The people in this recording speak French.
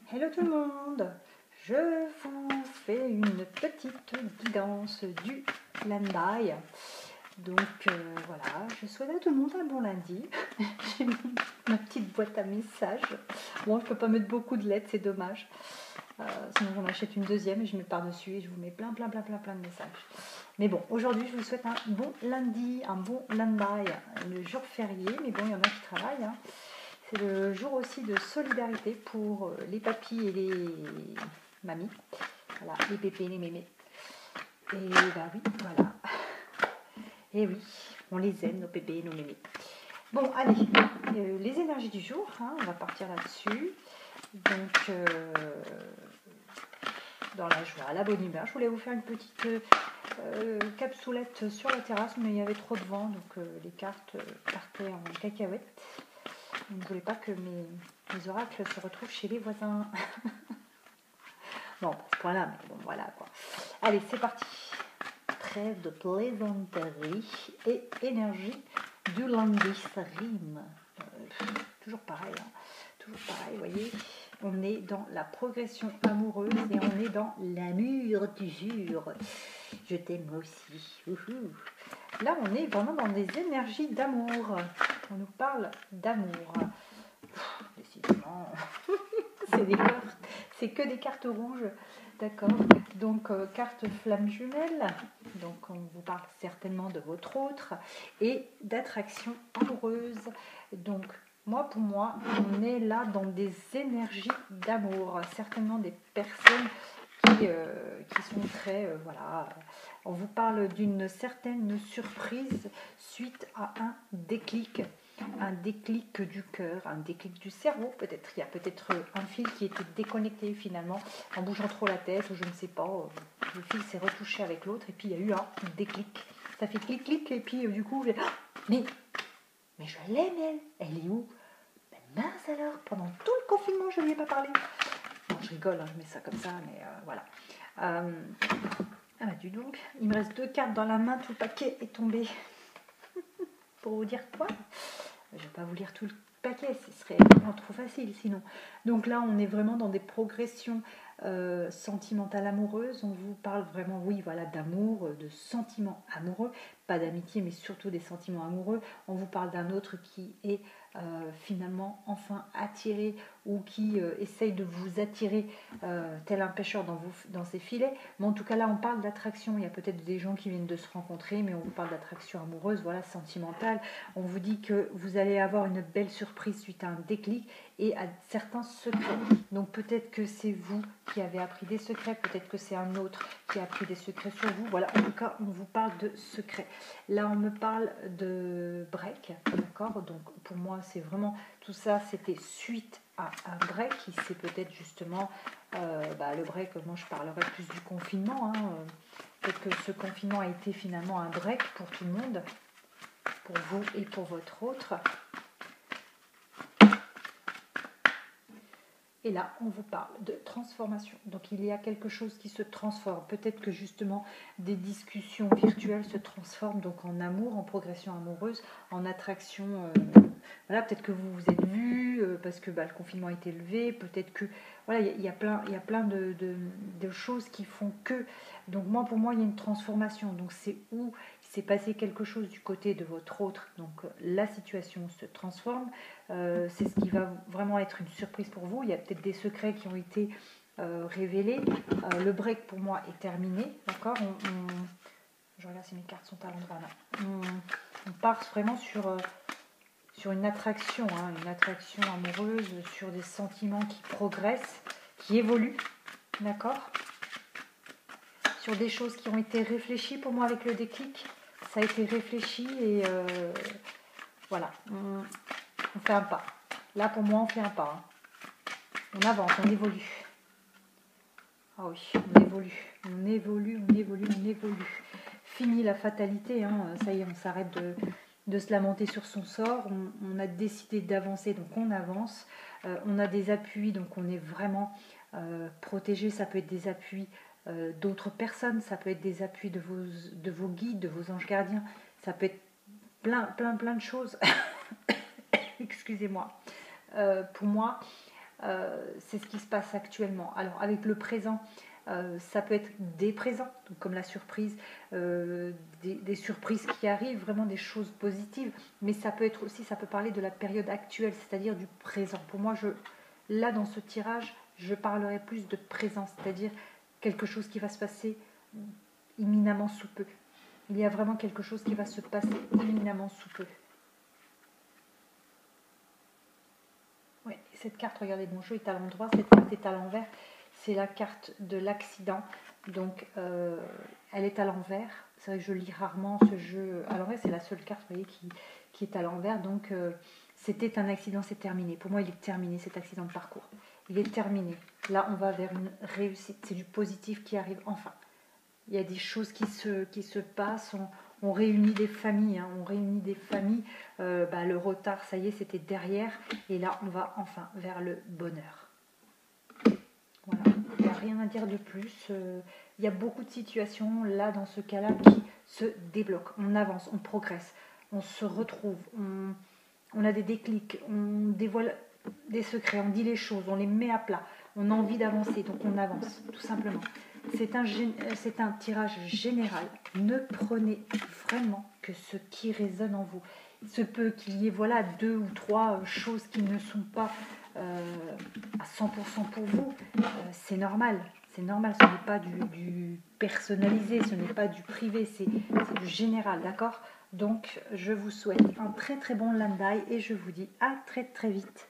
Hello tout le monde, je vous fais une petite guidance du lundi. Donc voilà, je souhaite à tout le monde un bon lundi. J'ai mis ma petite boîte à messages. Bon, je peux pas mettre beaucoup de lettres, c'est dommage. Sinon j'en achète une deuxième et je mets par-dessus et je vous mets plein de messages. Mais bon, aujourd'hui je vous souhaite un bon lundi, un bon lundi, le jour férié, mais bon, il y en a qui travaillent, hein. C'est le jour aussi de solidarité pour les papis et les mamies. Voilà, les pépés et les mémés. Et bah oui, voilà. Et oui, on les aime, nos pépés et nos mémés. Bon, allez, les énergies du jour, hein, on va partir là-dessus. Donc, dans la joie, la bonne humeur. Je voulais vous faire une petite capsoulette sur la terrasse, mais il y avait trop de vent, donc les cartes partaient en cacahuète. Je ne voulais pas que mes oracles se retrouvent chez les voisins. Non, pas ce point-là, mais bon, voilà quoi. Allez, c'est parti. Trêve de plaisanterie et énergie du lundi, ça rime. Toujours pareil, hein. Toujours pareil, vous voyez. On est dans la progression amoureuse et on est dans l'amour du jour. Je t'aime moi aussi. Ouhou. Là, on est vraiment dans des énergies d'amour. On nous parle d'amour. Décidément, c'est que des cartes rouges, d'accord. Donc carte flamme jumelle, donc on vous parle certainement de votre autre et d'attraction amoureuse. Donc pour moi, on est là dans des énergies d'amour, certainement des personnes qui sont très, voilà, on vous parle d'une certaine surprise suite à un déclic du cœur, un déclic du cerveau, peut-être. Il y a peut-être un fil qui était déconnecté finalement, en bougeant trop la tête, ou je ne sais pas, le fil s'est retouché avec l'autre, et puis il y a eu un déclic. Ça fait clic-clic, et puis du coup, mais je l'aime, elle est où? Ben mince alors, pendant tout le confinement, je ne lui ai pas parlé. Non, je rigole, hein, je mets ça comme ça, mais voilà. Ah bah dis donc, il me reste 2 cartes dans la main, tout le paquet est tombé. Pour vous dire quoi? Je ne vais pas vous lire tout le paquet, ce serait vraiment trop facile sinon. Donc là, on est vraiment dans des progressions sentimentales amoureuses. On vous parle vraiment, oui, voilà, d'amour, de sentiments amoureux, pas d'amitié, mais surtout des sentiments amoureux. On vous parle d'un autre qui est finalement enfin attiré ou qui essaye de vous attirer tel un pêcheur dans ses filets. Mais en tout cas, là, on parle d'attraction. Il y a peut-être des gens qui viennent de se rencontrer, mais on vous parle d'attraction amoureuse, voilà, sentimentale. On vous dit que vous allez avoir une belle surprise suite à un déclic et à certains secrets. Donc peut-être que c'est vous qui avez appris des secrets, peut-être que c'est un autre qui a appris des secrets sur vous. Voilà, en tout cas, on vous parle de secrets. Là, on me parle de break, d'accord? Donc pour moi, c'est vraiment, tout ça, c'était suite à un break qui c'est peut-être justement, le break, moi je parlerai plus du confinement, hein. Peut-être que ce confinement a été finalement un break pour tout le monde, pour vous et pour votre autre. Et là, on vous parle de transformation. Donc, il y a quelque chose qui se transforme. Peut-être que justement, des discussions virtuelles se transforment donc en amour, en progression amoureuse, en attraction. Voilà, peut-être que vous vous êtes vus parce que le confinement a été levé. Peut-être que voilà, il y a plein de choses qui font que. Donc pour moi, il y a une transformation. Donc c'est où il s'est passé quelque chose du côté de votre autre. Donc la situation se transforme. C'est ce qui va vraiment être une surprise pour vous. Il y a peut-être des secrets qui ont été révélés. Le break pour moi est terminé. D'accord. Je regarde si mes cartes sont à l'endroit là. On part vraiment sur une attraction, hein, une attraction amoureuse, sur des sentiments qui progressent, qui évoluent. D'accord. Sur des choses qui ont été réfléchies pour moi avec le déclic. Ça a été réfléchi et voilà. On fait un pas. Là, pour moi, on fait un pas. Hein. On avance, on évolue. Ah oui, on évolue. Fini la fatalité. Hein. Ça y est, on s'arrête de se lamenter sur son sort. On a décidé d'avancer, donc on avance. On a des appuis, donc on est vraiment protégé. Ça peut être des appuis d'autres personnes. Ça peut être des appuis de vos guides, de vos anges gardiens. Ça peut être plein de choses. Excusez-moi. Pour moi, c'est ce qui se passe actuellement. Alors avec le présent, ça peut être des présents, donc comme la surprise, des surprises qui arrivent, vraiment des choses positives, mais ça peut être aussi, ça peut parler de la période actuelle, c'est-à-dire du présent. Pour moi, là dans ce tirage, je parlerai plus de présent, c'est-à-dire quelque chose qui va se passer imminemment sous peu. Il y a vraiment quelque chose qui va se passer imminemment sous peu. Oui, cette carte, regardez, mon jeu est à l'endroit, cette carte est à l'envers. C'est la carte de l'accident. Donc, elle est à l'envers. C'est vrai que je lis rarement ce jeu à l'envers. C'est la seule carte, vous voyez, qui est à l'envers. Donc, c'était un accident, c'est terminé. Pour moi, il est terminé, cet accident de parcours. Il est terminé. Là, on va vers une réussite. C'est du positif qui arrive enfin. Il y a des choses qui se passent. On réunit des familles. Hein, on réunit des familles. Le retard, ça y est, c'était derrière. Et là, on va enfin vers le bonheur. Voilà. Il n'y a rien à dire de plus. Il y a beaucoup de situations, là, dans ce cas-là, qui se débloquent. On avance, on progresse, on se retrouve, on a des déclics, on dévoile des secrets, on dit les choses, on les met à plat. On a envie d'avancer, donc on avance, tout simplement. C'est un tirage général. Ne prenez vraiment que ce qui résonne en vous. Il se peut qu'il y ait 2 ou 3 choses qui ne sont pas à 100% pour vous. C'est normal. C'est normal, ce n'est pas du personnalisé, ce n'est pas du privé, c'est du général, d'accord? Donc, je vous souhaite un très très bon Landai et je vous dis à très très vite.